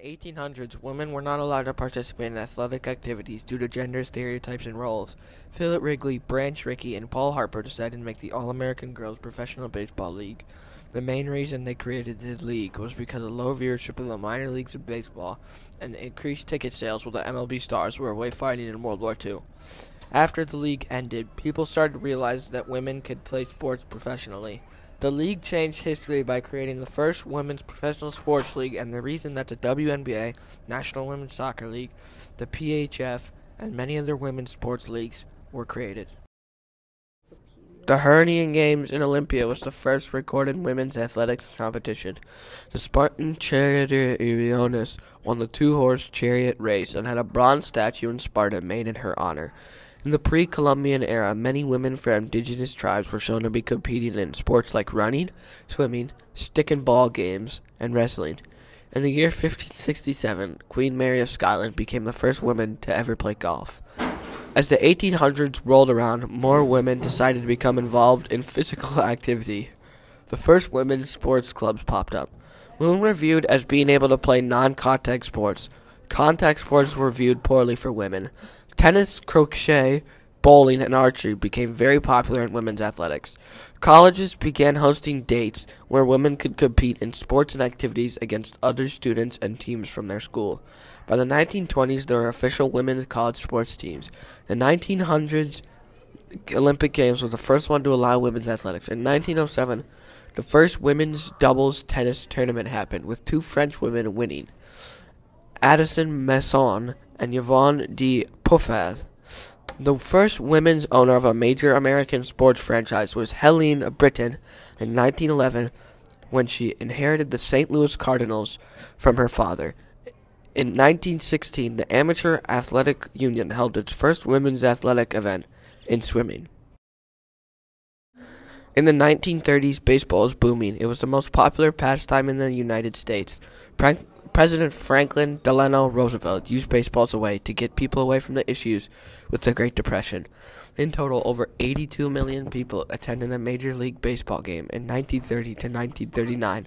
the 1800s, women were not allowed to participate in athletic activities due to gender stereotypes and roles. Philip Wrigley, Branch Rickey, and Paul Harper decided to make the All-American Girls Professional Baseball League. The main reason they created the league was because of low viewership of the minor leagues of baseball and increased ticket sales while the MLB stars were away fighting in World War II. After the league ended, people started to realize that women could play sports professionally. The league changed history by creating the first women's professional sports league and the reason that the WNBA, National Women's Soccer League, the PHF, and many other women's sports leagues were created. The Hurricane Games in Olympia was the first recorded women's athletics competition. The Spartan charioteer Erioneus won the two-horse chariot race and had a bronze statue in Sparta made in her honor. In the pre-Columbian era, many women from indigenous tribes were shown to be competing in sports like running, swimming, stick and ball games, and wrestling. In the year 1567, Queen Mary of Scotland became the first woman to ever play golf. As the 1800s rolled around, more women decided to become involved in physical activity. The first women's sports clubs popped up. Women were viewed as being able to play non-contact sports. Contact sports were viewed poorly for women. Tennis, croquet, bowling, and archery became very popular in women's athletics. Colleges began hosting dates where women could compete in sports and activities against other students and teams from their school. By the 1920s, there were official women's college sports teams. The 1900s Olympic Games was the first one to allow women's athletics. In 1907, the first women's doubles tennis tournament happened, with two French women winning, Addison Masson and Yvonne de Poufel. The first women's owner of a major American sports franchise was Helene Britton in 1911 when she inherited the St. Louis Cardinals from her father. In 1916, the Amateur Athletic Union held its first women's athletic event in swimming. In the 1930s, baseball was booming. It was the most popular pastime in the United States. President Franklin Delano Roosevelt used baseball as a way to get people away from the issues with the Great Depression. In total, over 82 million people attended a Major League Baseball game in 1930 to 1939,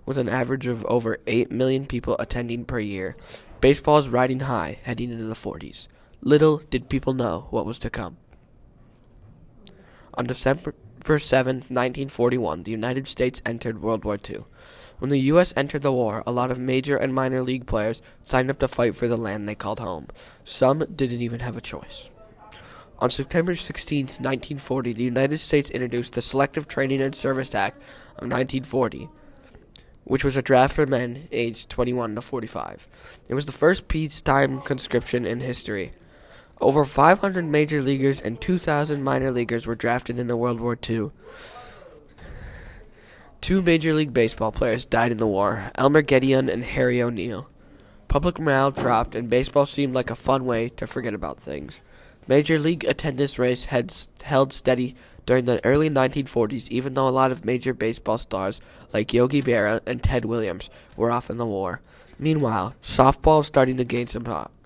with an average of over 8 million people attending per year. Baseball is riding high, heading into the 40s. Little did people know what was to come. On December 7, 1941, the United States entered World War II. When the U.S. entered the war, a lot of major and minor league players signed up to fight for the land they called home. Some didn't even have a choice. On September 16, 1940, the United States introduced the Selective Training and Service Act of 1940, which was a draft for men aged 21 to 45. It was the first peacetime conscription in history. Over 500 major leaguers and 2,000 minor leaguers were drafted in World War II. Two Major League Baseball players died in the war, Elmer Gedeon and Harry O'Neill. Public morale dropped, and baseball seemed like a fun way to forget about things. Major League attendance rates had held steady during the early 1940s, even though a lot of major baseball stars like Yogi Berra and Ted Williams were off in the war. Meanwhile, softball was starting to gain some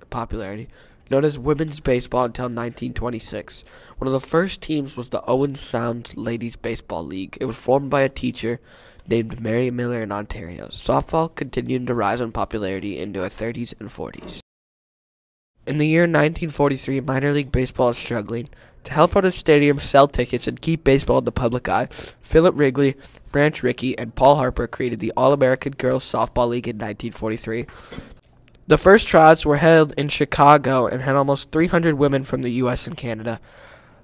popularity, known as women's baseball until 1926. One of the first teams was the Owen Sound Ladies Baseball League. It was formed by a teacher named Mary Miller in Ontario. Softball continued to rise in popularity into the 30s and 40s. In the year 1943, minor league baseball is struggling. To help out a stadium sell tickets and keep baseball in the public eye, Philip Wrigley, Branch Rickey, and Paul Harper created the All-American Girls Softball League in 1943. The first tryouts were held in Chicago and had almost 300 women from the U.S. and Canada.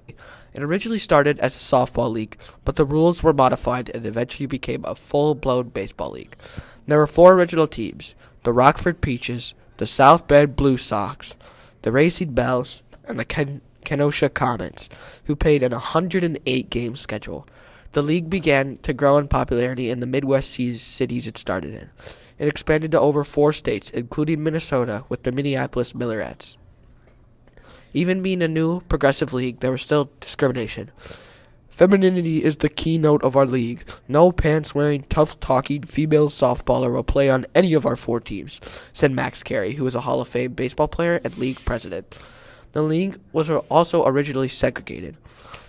It originally started as a softball league, but the rules were modified and eventually became a full-blown baseball league. There were four original teams: the Rockford Peaches, the South Bend Blue Sox, the Racing Bells, and the Kenosha Comets, who played an 108-game schedule. The league began to grow in popularity in the Midwest cities it started in. It expanded to over 4 states, including Minnesota, with the Minneapolis Millerettes. Even being a new progressive league, there was still discrimination. Femininity is the keynote of our league. No pants-wearing, tough-talking female softballer will play on any of our 4 teams, said Max Carey, who was a Hall of Fame baseball player and league president. The league was also originally segregated.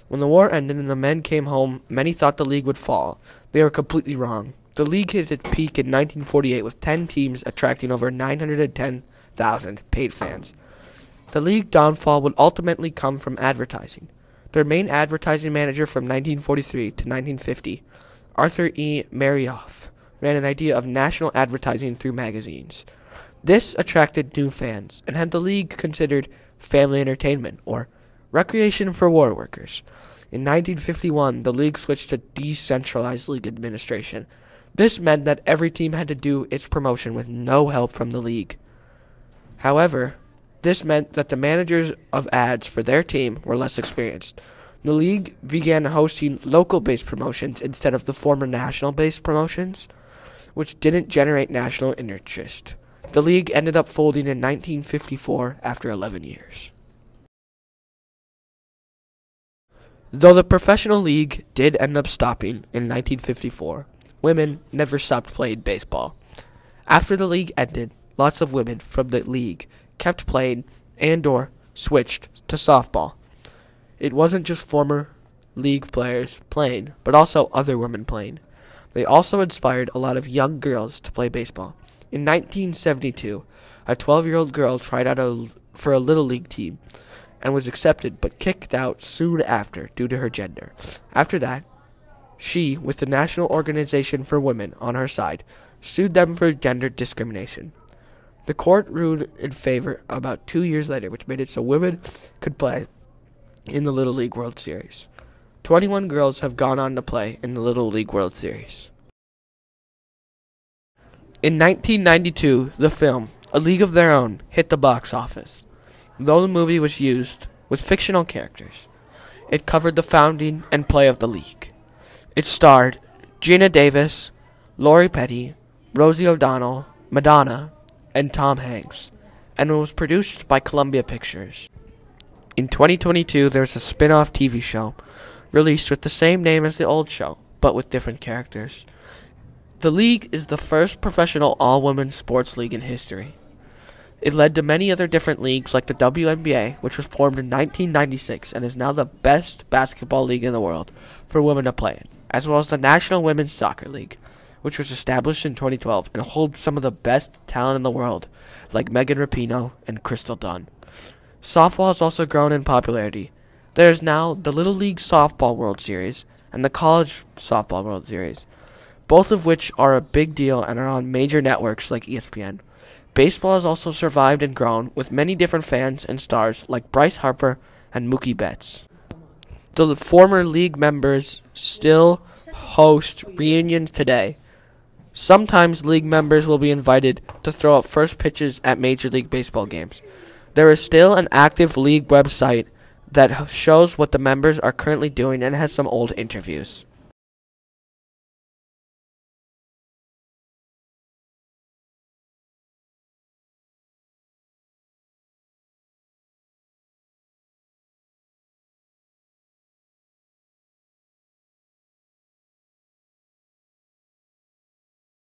When the war ended and the men came home, many thought the league would fall. They were completely wrong. The league hit its peak in 1948 with 10 teams attracting over 910,000 paid fans. The league downfall would ultimately come from advertising. Their main advertising manager from 1943 to 1950, Arthur E. Marioff, ran an idea of national advertising through magazines. This attracted new fans and had the league considered family entertainment or recreation for war workers. In 1951, the league switched to decentralized league administration. This meant that every team had to do its promotion with no help from the league. However, this meant that the managers of ads for their team were less experienced. The league began hosting local-based promotions instead of the former national-based promotions, which didn't generate national interest. The league ended up folding in 1954 after 11 years. Though the professional league did end up stopping in 1954, women never stopped playing baseball. After the league ended, lots of women from the league kept playing and/or switched to softball. It wasn't just former league players playing, but also other women playing. They also inspired a lot of young girls to play baseball. In 1972, a 12-year-old girl tried out for a little league team and was accepted but kicked out soon after due to her gender. After that, she, with the National Organization for Women on her side, sued them for gender discrimination. The court ruled in favor about 2 years later, which made it so women could play in the Little League World Series. 21 girls have gone on to play in the Little League World Series. In 1992, the film, A League of Their Own, hit the box office. Though the movie was used with fictional characters, it covered the founding and play of the league. It starred Gina Davis, Lori Petty, Rosie O'Donnell, Madonna, and Tom Hanks, and it was produced by Columbia Pictures. In 2022, there's a spin-off TV show released with the same name as the old show, but with different characters. The league is the first professional all-women sports league in history. It led to many other different leagues like the WNBA, which was formed in 1996 and is now the best basketball league in the world for women to play in, as well as the National Women's Soccer League, which was established in 2012 and holds some of the best talent in the world, like Megan Rapinoe and Crystal Dunn. Softball has also grown in popularity. There is now the Little League Softball World Series and the College Softball World Series, both of which are a big deal and are on major networks like ESPN. Baseball has also survived and grown with many different fans and stars like Bryce Harper and Mookie Betts. The former league members still host reunions today. Sometimes league members will be invited to throw up first pitches at Major League Baseball games. There is still an active league website that shows what the members are currently doing and has some old interviews.